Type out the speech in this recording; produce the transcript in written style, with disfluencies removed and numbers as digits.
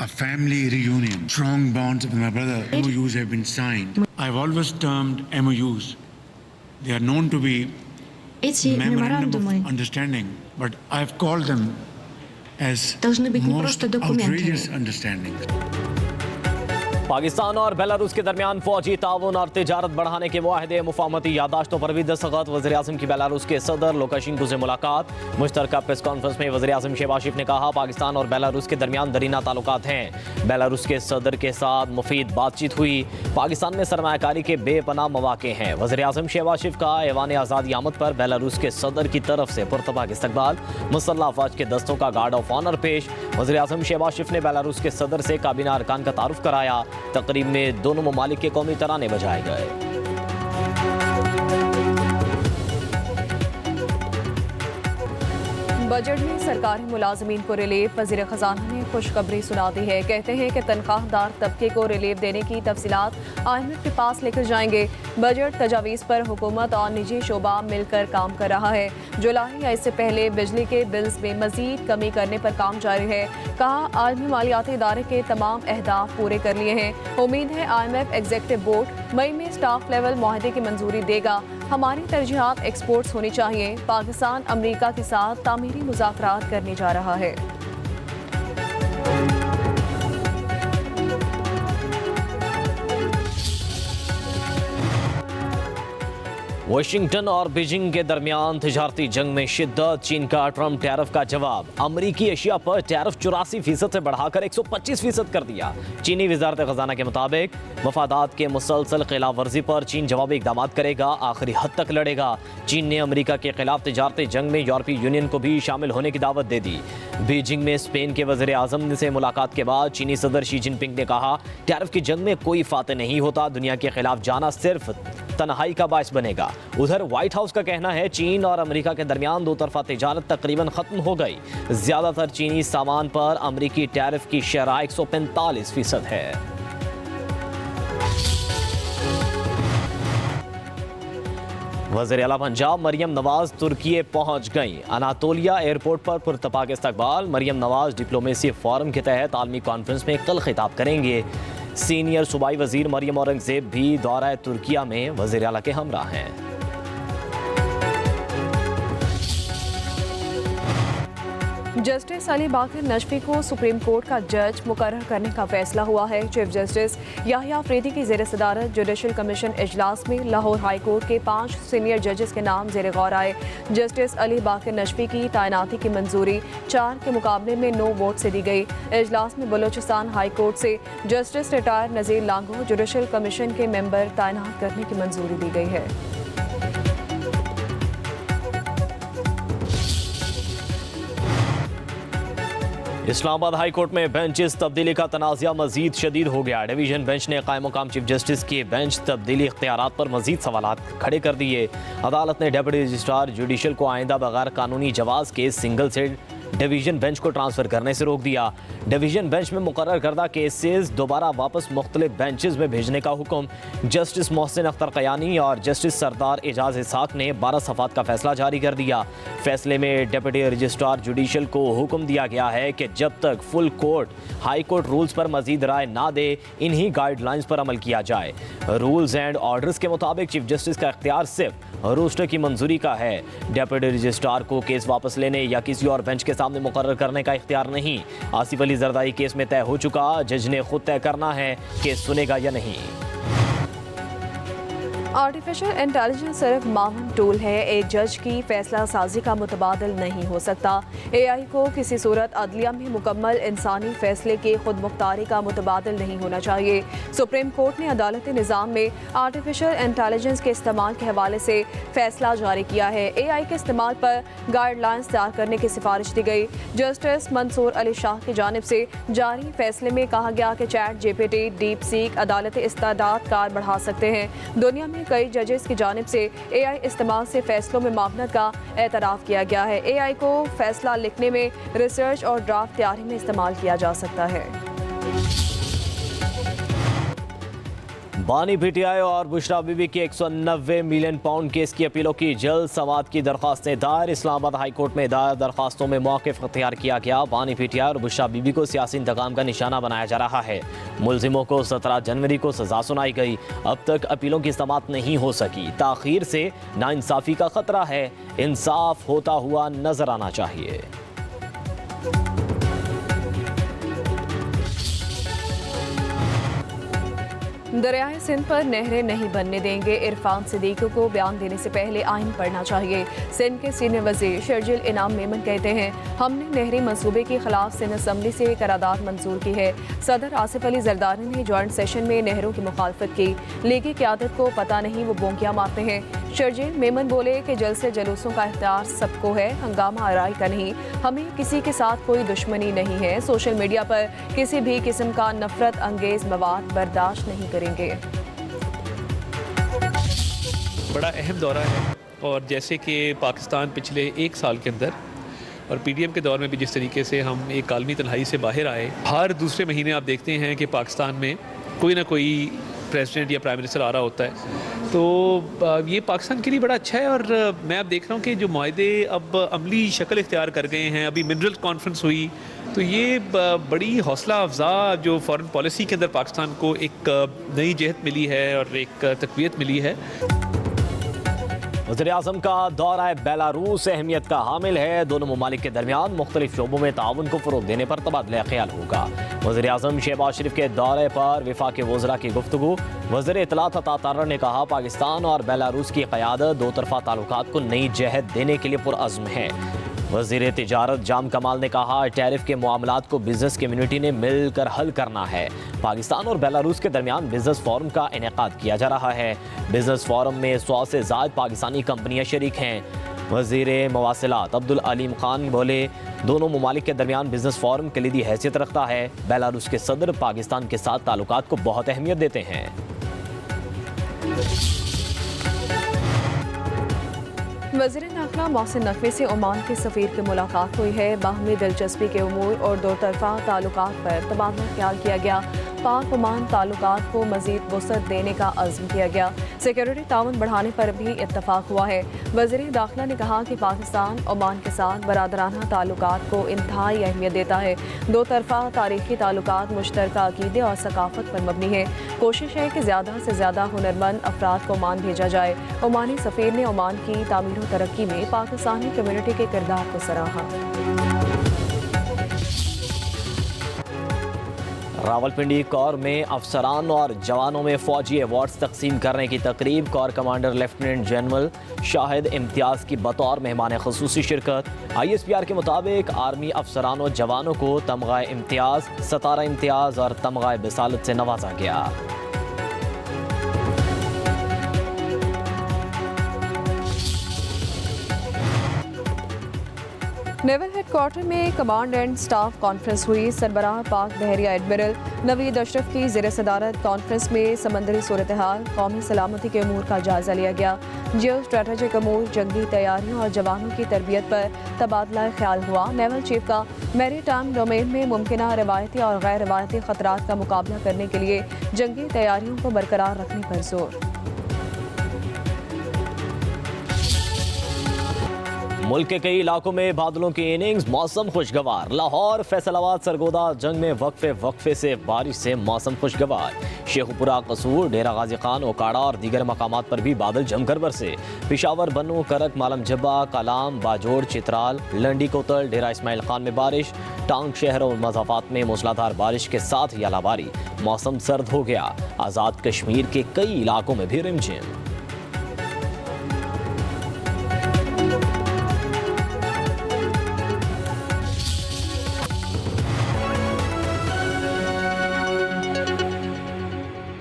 a family reunion, strong bonds with my brother. MOUs have been signed. I've always termed MOUs. They are known to be Эти memorandum меморандумы of understanding, but I've called them as должны быть не most просто документами. outrageous understandings. Pakistan और Belarus के दरमियान फौजी ताउन और तिजारत बढ़ाने के मुआहदे मुफाहमती यादाश्तों पर भी दस्तखत। वज़ीर-ए-आज़म की बेलारूस के सदर लुकाशेंको से मुलाकात। मुश्तरका प्रेस कॉन्फ्रेंस में वज़ीर-ए-आज़म शहबाज शरीफ ने कहा पाकिस्तान और बेलारूस के दरमियान दरीना ताल्लुकात हैं। बेलारूस के सदर के साथ मुफीद बातचीत हुई। पाकिस्तान में सरमायाकारी के बेपनाह मौक़े हैं। वज़ीर-ए-आज़म शहबाज शरीफ का ऐवान आज़ादी आमद पर बेलारूस के सदर की तरफ से पुरतबाक इस्तकबाल। मुसल्लह अफवाज के दस्तों का गार्ड ऑफ ऑनर पेश। वज़ीर-ए-आज़म शहबाज शरीफ ने बेलारूस के सदर से काबीना अरकान का तारुफ कराया। तकरीब में दोनों ममालिक के कौमी तराने बजाए गए। बजट में सरकारी मुलाजमीन को रिलीफ। वज़ीर ख़जाना ने खुशखबरी सुना दी है। कहते हैं कि तनख्वाहदार तबके को रिलीफ देने की तफसीलात IMF के पास लेकर जाएंगे। बजट तजावीज़ पर हुकूमत और निजी शोबा मिलकर काम कर रहा है। जुलाई या इससे पहले बिजली के बिल्स में मजीद कमी करने पर काम जारी है। कहा आलमी मालियाती इदारे के तमाम अहदाफ पूरे कर लिए हैं। उम्मीद है IMF एग्जीक्यूटिव बोर्ड मई में स्टाफ लेवल मुआहदे की मंजूरी देगा। हमारी तरजीहात एक्सपोर्ट्स होनी चाहिए। पाकिस्तान अमरीका के साथ तामीरी मुज़ाकरात करने जा रहा है। वाशिंगटन और बीजिंग के दरमियान तिजारती जंग में शिद्दत। चीन का ट्रम्प टैरिफ का जवाब। अमरीकी एशिया पर टैरिफ 84% से बढ़ाकर 125% कर दिया। चीनी वजारत खजाना के मुताबिक मफादात के मुसलसल खिलाफ वर्जी पर चीन जवाबी इकदाम करेगा, आखिरी हद तक लड़ेगा। चीन ने अमरीका के खिलाफ तिजारती जंग में यूरोपीय यूनियन को भी शामिल होने की दावत दे दी। बीजिंग में स्पेन के वज़ीर आज़म से मुलाकात के बाद चीनी सदर शी जिनपिंग ने कहा टैरिफ की जंग में कोई फाते नहीं होता, दुनिया के खिलाफ जाना सिर्फ तन्हाई का बायस बनेगा। उधर व्हाइट हाउस का कहना है चीन और अमेरिका के दरमियान दो तरफा तिजारत तकरीबन खत्म हो गई। ज्यादातर चीनी सामान पर अमेरिकी टैरिफ की शरह 145% है। वज़ीर आला पंजाब मरियम नवाज तुर्की पहुंच गई। अनातोलिया एयरपोर्ट पर पुरतपाक इस्तकबाल। मरियम नवाज डिप्लोमेसी फोरम के तहत आलमी कॉन्फ्रेंस में कल खिताब करेंगे। सीनियर सूबाई वजीर मरियम औरंगजेब भी दौरा तुर्किया में वज़ीर आला के हमरा हैं। जस्टिस अली बाकर नजफी को सुप्रीम कोर्ट का जज मुकर्रर करने का फैसला हुआ है। चीफ जस्टिस याहिया अफरीदी की ज़ेर सदारत जुडिशल कमीशन इजलास में लाहौर हाई कोर्ट के 5 सीनियर जजेस के नाम ज़ेर गौर आए। जस्टिस अली बाकर नजफी की तैनाती की मंजूरी 4 के मुकाबले में 9 वोट से दी गई। इजलास में बलोचिस्तान हाई कोर्ट से जस्टिस रिटायर नज़ीर लांगो जुडिशल कमीशन के मेंबर तैनात करने की मंजूरी दी गई है। इस्लामाबाद हाई कोर्ट में बेंचेस तब्दीली का तनाज़ा मजीद शदीद हो गया। डिवीजन बेंच ने कायम मुकाम चीफ जस्टिस के बेंच तब्दीली इख्तियारात पर मजीद सवालात खड़े कर दिए। अदालत ने डेप्यूटी रजिस्ट्रार जुडिशल को आइंदा बगैर कानूनी जवाज़ के सिंगल से डिवीजन बेंच को ट्रांसफ़र करने से रोक दिया। डिवीजन बेंच में मुकर्रर करदा केसेस दोबारा वापस मुख्तलिफ बेंचेस में भेजने का हुक्म जस्टिस मोहसिन अख्तर कयानी और जस्टिस सरदार एजाज इसाक ने 12 सफ़ात का फैसला जारी कर दिया। फैसले में डिप्टी रजिस्ट्रार जुडिशल को हुक्म दिया गया है कि जब तक full court high court rules पर मजीद राय ना दे इन्हीं गाइडलाइंस पर अमल किया जाए। रूल्स एंड ऑर्डर्स के मुताबिक चीफ जस्टिस का इख्तियार सिर्फ रोस्टर की मंजूरी का है। डिप्टी रजिस्ट्रार को केस वापस लेने या किसी और बेंच के सामने मुकर्रर करने का इख्तियार नहीं। आसिफ अली जरदारी केस में तय हो चुका, जज ने खुद तय करना है केस सुनेगा या नहीं। आर्टिफिशियल इंटेलिजेंस सिर्फ मामून टूल है, एक जज की फैसला साजी का मुतबादल नहीं हो सकता। AI को किसी सूरत अदलिया में मुकम्मल इंसानी फैसले के खुद मुख्तारी का मुतबादल नहीं होना चाहिए। सुप्रीम कोर्ट ने अदालत निज़ाम में आर्टिफिशियल इंटेलिजेंस के इस्तेमाल के हवाले से फैसला जारी किया है। AI के इस्तेमाल पर गाइडलाइंस तैयार करने की सिफारिश दी गई। जस्टिस मंसूर अली शाह की जानिब से जारी फैसले में कहा गया कि चैट GPT, डीप सीक अदालत इस्तादाद कार बढ़ा सकते हैं। दुनिया में कई जजेस की जानिब से AI इस्तेमाल से फैसलों में मामनत का एतराफ़ किया गया है। AI को फैसला लिखने में, रिसर्च और ड्राफ्ट तैयारी में इस्तेमाल किया जा सकता है। बानी पीटीआई और बुशरा बीबी के 190 मिलियन पाउंड केस की अपीलों की जल्द समाअत की दरख्वास्तें दायर। इस्लामाबाद हाई कोर्ट में दायर दरख्वास्तों में मौक़िफ़ अख्तियार किया गया। बानी पीटीआई और बुशरा बीबी को सियासी इंतकाम का निशाना बनाया जा रहा है। मुलजिमों को 17 जनवरी को सजा सुनाई गई। अब तक अपीलों की समाअत नहीं हो सकी। ताख़ीर से नाइंसाफ़ी का खतरा है। इंसाफ होता हुआ नजर आना चाहिए। दरियाए सिंध पर नहरें नहीं बनने देंगे। इरफान सिद्दीकी को बयान देने से पहले आइन पढ़ना चाहिए। सिंध के सीनियर वजीर शर्जील इनाम मेमन कहते हैं, हमने नहरी मंसूबे के खिलाफ सिंध असम्बली से करारदाद मंजूर की है। सदर आसिफ अली जरदारी ने जॉइंट सेशन में नहरों की मुखालफत की। लीगी क़यादत को पता नहीं वो बोंकियाँ मारते हैं। शर्जील मेमन बोले कि जलसे जलूसों का इख्तियार सबको है, हंगामा आराई का नहीं। हमें किसी के साथ कोई दुश्मनी नहीं है। सोशल मीडिया पर किसी भी किस्म का नफरत अंगेज मवाद बर्दाश्त नहीं करेंगे। बड़ा अहम दौरा है और जैसे कि पाकिस्तान पिछले 1 साल के अंदर और पीडीएम के दौर में भी जिस तरीके से हम एक आलमी तन्हाई से बाहर आए, हर दूसरे महीने आप देखते हैं कि पाकिस्तान में कोई ना कोई प्रेसिडेंट या प्राइम मिनिस्टर आ रहा होता है। तो ये पाकिस्तान के लिए बड़ा अच्छा है और मैं अब देख रहा हूँ कि जो माहदे अब अमली शक्ल इख्तियार कर गए हैं। अभी मिनरल कॉन्फ्रेंस हुई तो ये बड़ी हौसला अफजा जो फॉरेन पॉलिसी के अंदर पाकिस्तान को एक नई जहत मिली है और एक तक़वियत मिली है। वज़ीर-ए-आज़म का दौरा बेलारूस अहमियत का हामिल है। दोनों ममालिक के दरमियान मुख्तलिफ शोबों में ताउन को फ़रोग़ देने पर तबादला ख्याल होगा। वज़ीर-ए-आज़म शहबाज शरीफ के दौरे पर वफाक़ी वज़रा की गुफ्तगू। वज़ीर इत्तलात अता तारर ने कहा, पाकिस्तान और बेलारूस की क़यादत दो तरफ़ा ताल्लुकात को नई जहत देने के लिए पुरअज़्म है। वज़ीर तिजारत जाम कमाल ने कहा, टैरिफ के मामलात को बिजनेस कम्युनिटी ने मिलकर हल करना है। पाकिस्तान और बेलारूस के दरमियान बिजनेस फोरम का इनेकाद किया जा रहा है। बिजनेस फोरम में 100 से ज़ायद पाकिस्तानी कंपनियां शरीक हैं। वज़ीर मवासिलात अब्दुल अलीम खान बोले, दोनों ममालिक के दरमियान बिजनेस फोरम कलीदी हैसियत रखता है। बेलारूस के सदर पाकिस्तान के साथ ताल्लुकात को बहुत अहमियत देते हैं। वज़ीर दाखिला मोहसिन नकवी से ओमान के सफ़ीर की मुलाकात हुई है। बाहमी दिलचस्पी के उमूर और दो तरफ़ा ताल्लुकात पर तबादला ख्याल किया गया। पाक ओमान ताल्लुकात को मज़ीद वसअत देने का अज़्म किया गया। सिक्योरिटी ताउन बढ़ाने पर भी इत्तफ़ाक़ हुआ है। वज़ीर दाखिला ने कहा कि पाकिस्तान ओमान के साथ बरादराना ताल्लुकात को इंतहाई अहमियत देता है। दो तरफ़ा तारीख़ी ताल्लुकात मुश्तरका अक़ीदे और सकाफ़त पर मबनी है। कोशिश है कि ज़्यादा से ज़्यादा हुनरमंद अफराद को ओमान भेजा जाए। ओमानी सफ़ीर ने ओमान की तामीर और तरक्की में पाकिस्तानी कम्युनिटी के किरदार को सराहा। रावलपिंडी कोर में अफसरान और जवानों में फौजी अवार्ड्स तकसीम करने की तकरीब। Core commander lieutenant general Shahid Imtiaz की बतौर मेहमान ख़ुसूसी शिरकत। ISPR के मुताबिक आर्मी अफसरान और जवानों को तमगा इम्तियाज़, सतारा इम्तियाज़ और तमगा बिसालत से नवाजा गया। नेवल हेडक्वार्टर में कमांड एंड स्टाफ कॉन्फ्रेंस हुई। सरबराह पाक बहरिया एडमिरल नवीद अशरफ की ज़ेर सदारत कॉन्फ्रेंस में समंदरी सूरत हाल, कौमी सलामती के अमूर का जायज़ा लिया गया। जियो स्ट्रेटजिक अमूर, जंगी तैयारियों और जवानों की तरबियत पर तबादला ख्याल हुआ। नेवल चीफ का मैरी टाइम डोमेन में मुमकिन रवायती और गैर रवायती ख़तरात का मुकाबला करने के लिए जंगी तैयारियों को बरकरार रखने पर जोर। मुल्क के कई इलाकों में बादलों की इनिंग्स, मौसम खुशगवार। लाहौर, फैसलाबाद, सरगोदा, जंग में वक्फे से बारिश से मौसम खुशगवार। शेखुपुरा, कसूर, डेरा गाजी खान, ओकाड़ा और दीगर मकामात पर भी बादल जमकर बरसे। पिशावर, बन्नू, करक, मालम जब्बा, कलाम, बाजोड़, चित्राल, लंडी कोतल, डेरा इस्माइल खान में बारिश। टांग शहर और मज़ाफ़ात में मूसलाधार बारिश के साथ यालाबारी। मौसम सर्द हो गया। आज़ाद कश्मीर के कई इलाकों में भी रिमझिम।